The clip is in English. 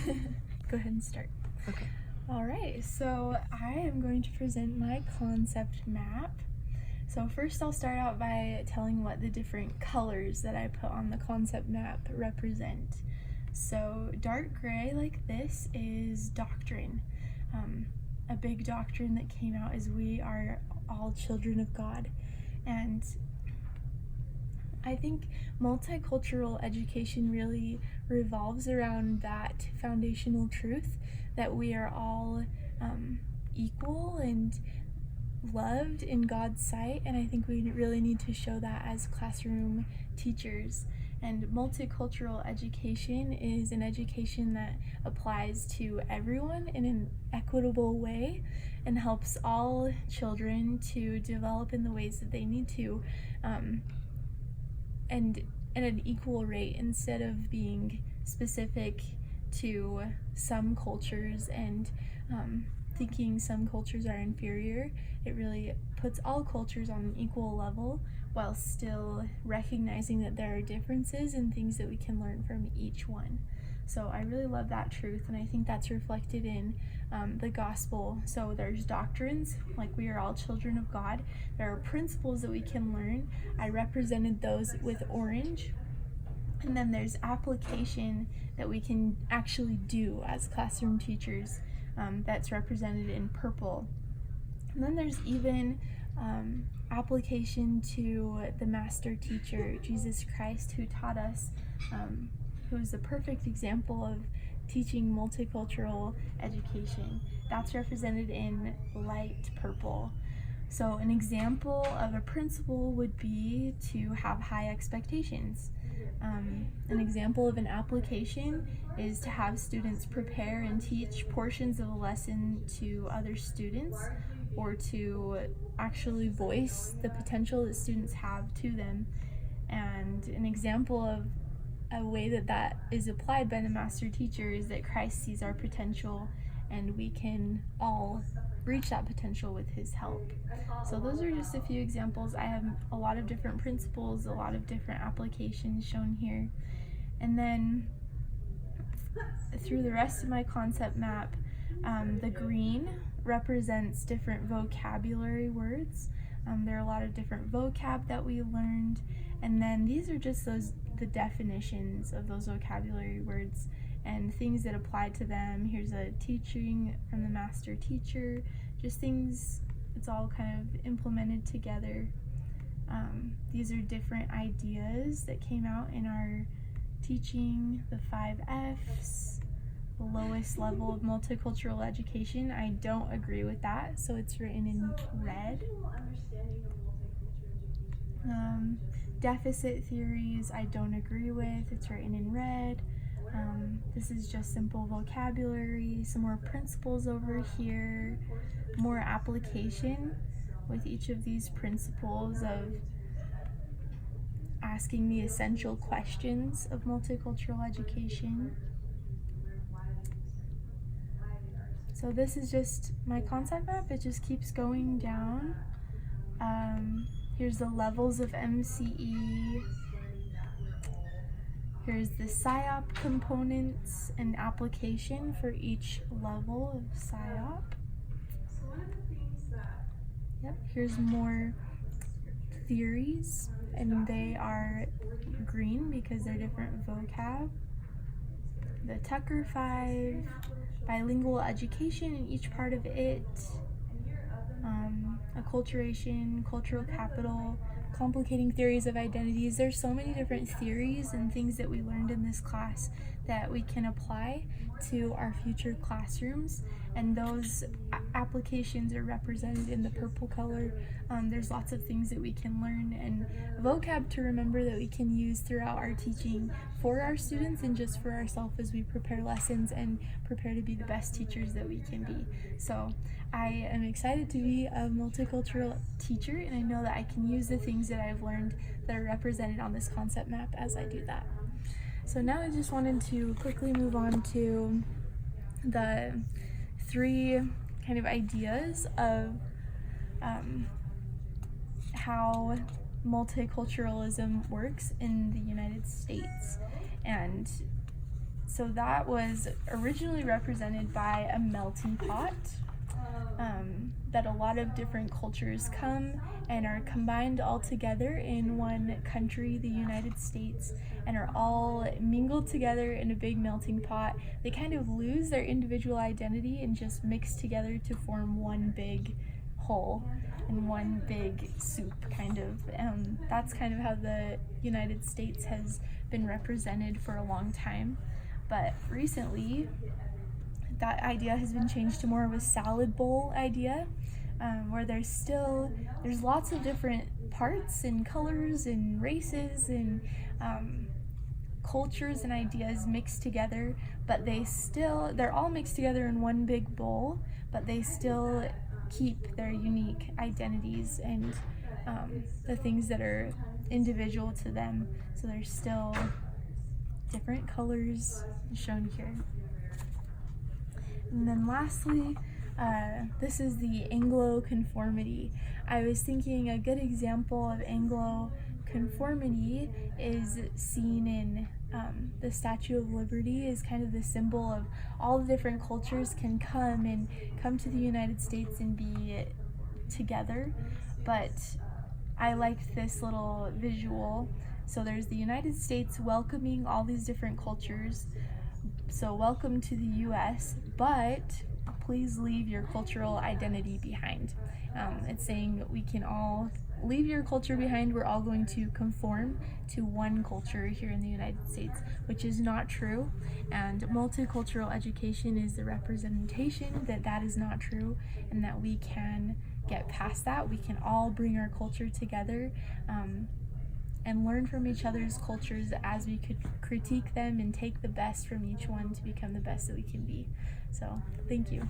Go ahead and start. Okay. All right, so I am going to present my concept map. So first I'll start out by telling what the different colors that I put on the concept map represent. So dark gray like this is doctrine. A big doctrine that came out is we are all children of God. And I think multicultural education really revolves around that foundational truth that we are all equal and loved in God's sight, and I think we really need to show that as classroom teachers. And multicultural education is an education that applies to everyone in an equitable way and helps all children to develop in the ways that they need to, and at an equal rate, instead of being specific to some cultures and thinking some cultures are inferior. It really puts all cultures on an equal level while still recognizing that there are differences and things that we can learn from each one. So I really love that truth, and I think that's reflected in the gospel. So there's doctrines, like we are all children of God. There are principles that we can learn. I represented those with orange. And then there's application that we can actually do as classroom teachers, that's represented in purple. And then there's even application to the master teacher, Jesus Christ, who taught us, who is a perfect example of teaching multicultural education. That's represented in light purple. So an example of a principle would be to have high expectations. An example of an application is to have students prepare and teach portions of a lesson to other students, or to actually voice the potential that students have to them. And an example of a way that that is applied by the master teacher is that Christ sees our potential and we can all reach that potential with his help. So those are just a few examples. I have a lot of different principles, a lot of different applications shown here. And then through the rest of my concept map, the green represents different vocabulary words. There are a lot of different vocab that we learned, and then these are just the definitions of those vocabulary words and things that apply to them. Here's a teaching from the master teacher, just things, it's all kind of implemented together. These are different ideas that came out in our teaching, the 5 F's, the lowest level of multicultural education. I don't agree with that, so it's written in red. Deficit theories I don't agree with, it's written in red. This is just simple vocabulary, some more principles over here, more application with each of these principles of asking the essential questions of multicultural education. So this is just my concept map. It just keeps going down. Here's the levels of MCE. Here's the PSYOP components and application for each level of PSYOP. Yep, here's more theories, and they are green because they're different vocab. The Tucker 5, bilingual education in each part of it, acculturation, cultural capital, complicating theories of identities. There's so many different theories and things that we learned in this class that we can apply to our future classrooms, and those applications are represented in the purple color. There's lots of things that we can learn and vocab to remember that we can use throughout our teaching for our students and just for ourselves as we prepare lessons and prepare to be the best teachers that we can be. So I am excited to be a multicultural teacher, and I know that I can use the things that I've learned that are represented on this concept map as I do that. So now I just wanted to quickly move on to the 3 kind of ideas of how multiculturalism works in the United States. And So that was originally represented by a melting pot, that a lot of different cultures come and are combined all together in one country, the United States, and are all mingled together in a big melting pot. They kind of lose their individual identity and just mix together to form one big whole and one big soup, kind of. That's kind of how the United States has been represented for a long time. But recently, that idea has been changed to more of a salad bowl idea, where there's lots of different parts and colors and races and cultures and ideas mixed together, but they're all mixed together in one big bowl, but they still keep their unique identities and the things that are individual to them. So there's still different colors shown here. And then lastly, this is the Anglo conformity. I was thinking a good example of Anglo conformity is seen in the Statue of Liberty, is kind of the symbol of all the different cultures can come to the United States and be together. But I liked this little visual. So there's the United States welcoming all these different cultures. So welcome to the US, but please leave your cultural identity behind. It's saying we can all leave your culture behind. We're all going to conform to one culture here in the United States, which is not true. And multicultural education is the representation that that is not true, and that we can get past that. We can all bring our culture together, and learn from each other's cultures as we could critique them and take the best from each one to become the best that we can be. So, thank you.